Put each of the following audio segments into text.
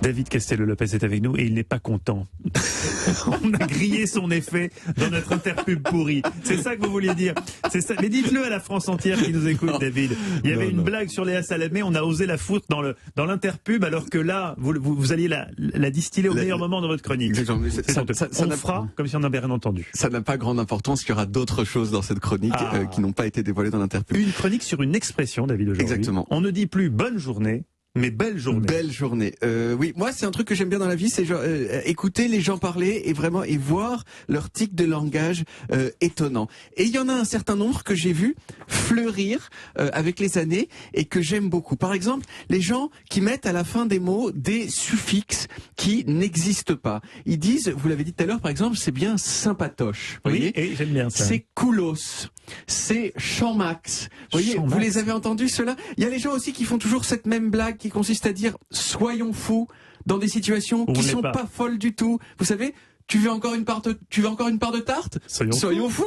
David Castello-Lopez est avec nous et il n'est pas content. On a grillé son effet dans notre interpub pourri. C'est ça que vous vouliez dire. C'est ça. Mais dites-le à la France entière qui nous écoute, David. Il y avait une blague sur Léa Salamé, on a osé la foutre dans l'interpub, alors que là, vous alliez la distiller au meilleur moment de votre chronique. On fera comme si on n'avait rien entendu. Ça n'a pas grande importance, il y aura d'autres choses dans cette chronique qui n'ont pas été dévoilées dans l'interpub. Une chronique sur une expression, David, aujourd'hui. Exactement. On ne dit plus bonne journée, mais belle journée. Belle journée. Oui, moi c'est un truc que j'aime bien dans la vie, c'est genre, écouter les gens parler et voir leur tic de langage étonnant. Et il y en a un certain nombre que j'ai vu fleurir avec les années et que j'aime beaucoup. Par exemple, les gens qui mettent à la fin des mots des suffixes qui n'existent pas. Ils disent, vous l'avez dit tout à l'heure, par exemple, c'est bien sympatoche. Vous voyez, et j'aime bien ça. C'est coolos. C'est champ-max. Vous voyez, vous les avez entendus ceux-là? Il y a les gens aussi qui font toujours cette même blague qui consiste à dire soyons fous dans des situations qui sont pas folles du tout. Vous savez, tu veux encore une part de tarte? Soyons fous.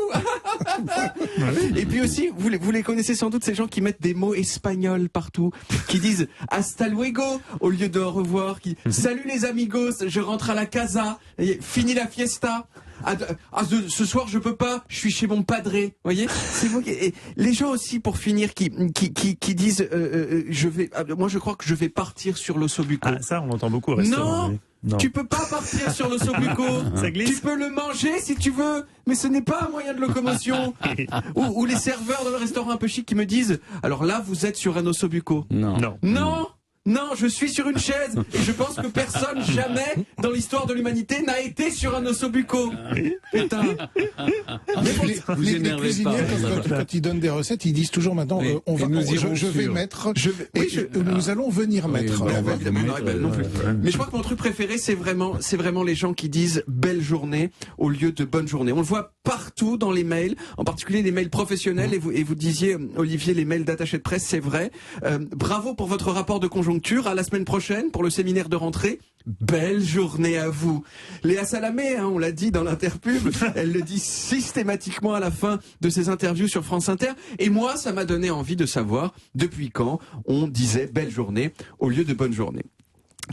Et puis aussi, vous les connaissez sans doute, ces gens qui mettent des mots espagnols partout, qui disent hasta luego au lieu de au revoir, qui salut les amigos, je rentre à la casa, fini la fiesta. Ce soir je peux pas, je suis chez mon padré. Voyez, c'est vous. Et les gens aussi, pour finir, qui disent moi je crois que je vais partir sur l'ossobuco. Ah, ça on entend beaucoup au restaurant. Non, tu peux pas partir sur l'ossobuco. Ça glisse. Tu peux le manger si tu veux, mais ce n'est pas un moyen de locomotion. ou les serveurs dans le restaurant un peu chic qui me disent alors là vous êtes sur un ossobuco. Non, je suis sur une chaise et je pense que personne jamais dans l'histoire de l'humanité n'a été sur un ossobuco. Putain. Les cuisiniers, quand ils donnent des recettes, ils disent toujours maintenant nous allons venir mettre. Mais je crois que mon truc préféré, c'est vraiment les gens qui disent belle journée au lieu de bonne journée. On le voit partout dans les mails, en particulier les mails professionnels, et vous disiez, Olivier, les mails d'attaché de presse, c'est vrai. Bravo pour votre rapport de conjoncture. À la semaine prochaine pour le séminaire de rentrée. Belle journée à vous. Léa Salamé, on l'a dit dans l'interpub, elle le dit systématiquement à la fin de ses interviews sur France Inter. Et moi, ça m'a donné envie de savoir depuis quand on disait belle journée au lieu de bonne journée.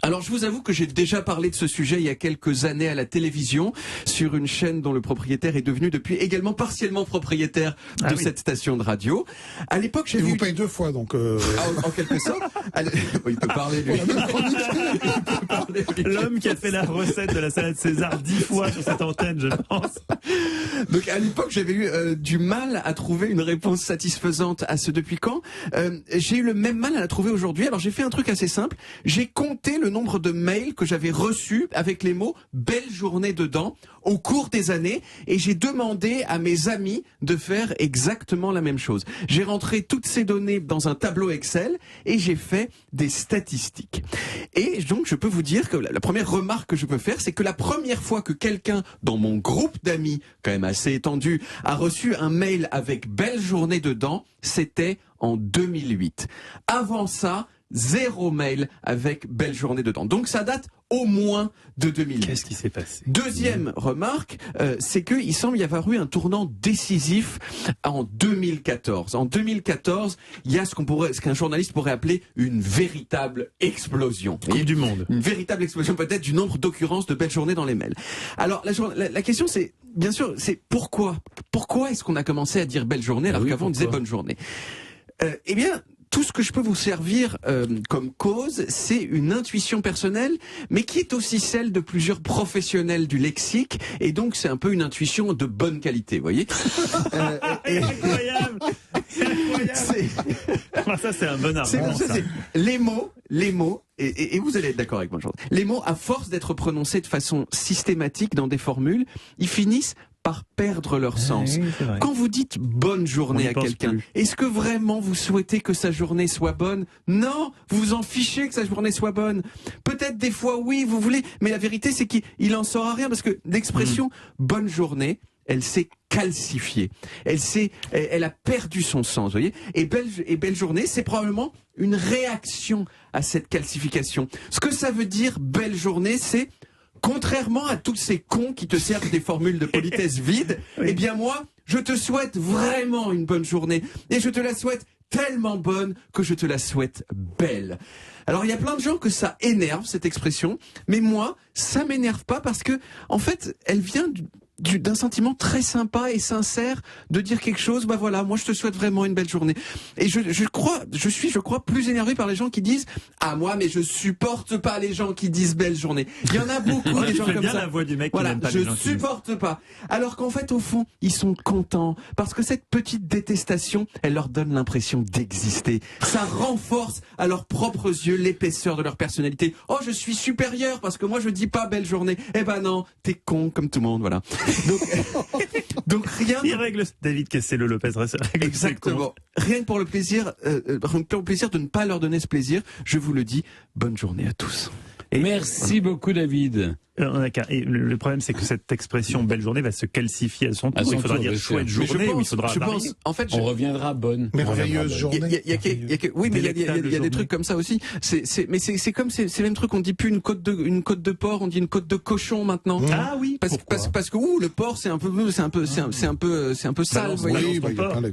Alors je vous avoue que j'ai déjà parlé de ce sujet il y a quelques années à la télévision sur une chaîne dont le propriétaire est devenu depuis également partiellement propriétaire de cette station de radio. À l'époque, j'ai vu... vous paye deux fois donc. En quelque sorte. Il peut parler lui. L'homme qui a fait la recette de la salade César 10 fois sur cette antenne, je pense. Donc à l'époque, j'avais eu du mal à trouver une réponse satisfaisante à ce depuis quand. J'ai eu le même mal à la trouver aujourd'hui. Alors j'ai fait un truc assez simple. J'ai compté le nombre de mails que j'avais reçus avec les mots « belle journée » dedans au cours des années, et j'ai demandé à mes amis de faire exactement la même chose. J'ai rentré toutes ces données dans un tableau Excel et j'ai fait des statistiques. Et donc je peux vous dire que la première remarque que je peux faire, c'est que la première fois que quelqu'un dans mon groupe d'amis, quand même assez étendu, a reçu un mail avec « belle journée » dedans, c'était en 2008. Avant ça, 0 mail avec belle journée dedans. Donc ça date au moins de 2008. Qu'est-ce qui s'est passé? Deuxième remarque, c'est qu'il semble y avoir eu un tournant décisif en 2014. En 2014, il y a ce qu'un journaliste pourrait appeler une véritable explosion. Coupe du monde. Une véritable explosion peut-être du nombre d'occurrences de belles journées dans les mails. Alors la question c'est, bien sûr, c'est pourquoi est-ce qu'on a commencé à dire belle journée alors qu'avant on disait bonne journée? Eh bien, tout ce que je peux vous servir comme cause, c'est une intuition personnelle, mais qui est aussi celle de plusieurs professionnels du lexique, et donc c'est un peu une intuition de bonne qualité, vous voyez. Incroyable. Ça c'est un bon argument. Les mots, et vous allez être d'accord avec moi, les mots, à force d'être prononcés de façon systématique dans des formules, ils finissent par perdre leur sens. Quand vous dites bonne journée à quelqu'un, est-ce que vraiment vous souhaitez que sa journée soit bonne? Non, vous vous en fichez que sa journée soit bonne. Peut-être des fois oui, vous voulez, mais la vérité c'est qu'il en saura rien, parce que l'expression bonne journée, elle s'est calcifiée. Elle a perdu son sens, vous voyez. Et belle journée, c'est probablement une réaction à cette calcification. Ce que ça veut dire belle journée, c'est contrairement à tous ces cons qui te servent des formules de politesse vides, eh bien moi, je te souhaite vraiment une bonne journée. Et je te la souhaite tellement bonne que je te la souhaite belle. Alors il y a plein de gens que ça énerve cette expression, mais moi ça m'énerve pas parce que en fait elle vient d'un sentiment très sympa et sincère de dire quelque chose. Bah voilà, moi je te souhaite vraiment une belle journée. Et je crois plus énervé par les gens qui disent moi mais je supporte pas les gens qui disent belle journée. Il y en a beaucoup des gens comme bien ça. La voix du mec voilà, qui n'aime pas je les gens supporte pas. Alors qu'en fait au fond ils sont contents parce que cette petite détestation, elle leur donne l'impression d'exister. Ça renforce à leurs propres yeux l'épaisseur de leur personnalité. Oh je suis supérieur parce que moi je dis pas belle journée. Eh ben non, t'es con comme tout le monde, voilà. Donc rien. Il règle David Castello-Lopez. Exactement. Rien que pour le plaisir, de ne pas leur donner ce plaisir, je vous le dis. Bonne journée à tous. Et merci beaucoup, David. Et le problème, c'est que cette expression belle journée va se calcifier à son tour. Il faudra dire chouette journée, ou il faudra varier. En fait, on reviendra bonne. Merveilleuse journée. Oui, mais il y a des trucs comme ça aussi. Mais c'est comme ces mêmes trucs. On dit plus une côte de porc, on dit une côte de cochon maintenant. Ah oui. Parce que le porc c'est un peu sale.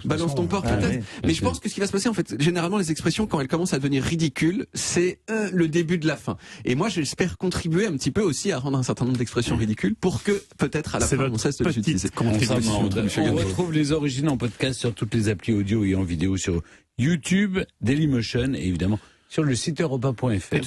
Balance ton porc peut-être. Mais je pense que ce qui va se passer en fait, généralement les expressions quand elles commencent à devenir ridicules, c'est le début de la fin. Et moi j'espère contribuer un petit peu aussi à rendre un certain nombre d'expressions ridicules pour que peut-être à la fin on cesse de les utiliser. On retrouve les origines en podcast sur toutes les applis audio et en vidéo sur YouTube, Dailymotion et évidemment sur le site europa.fr.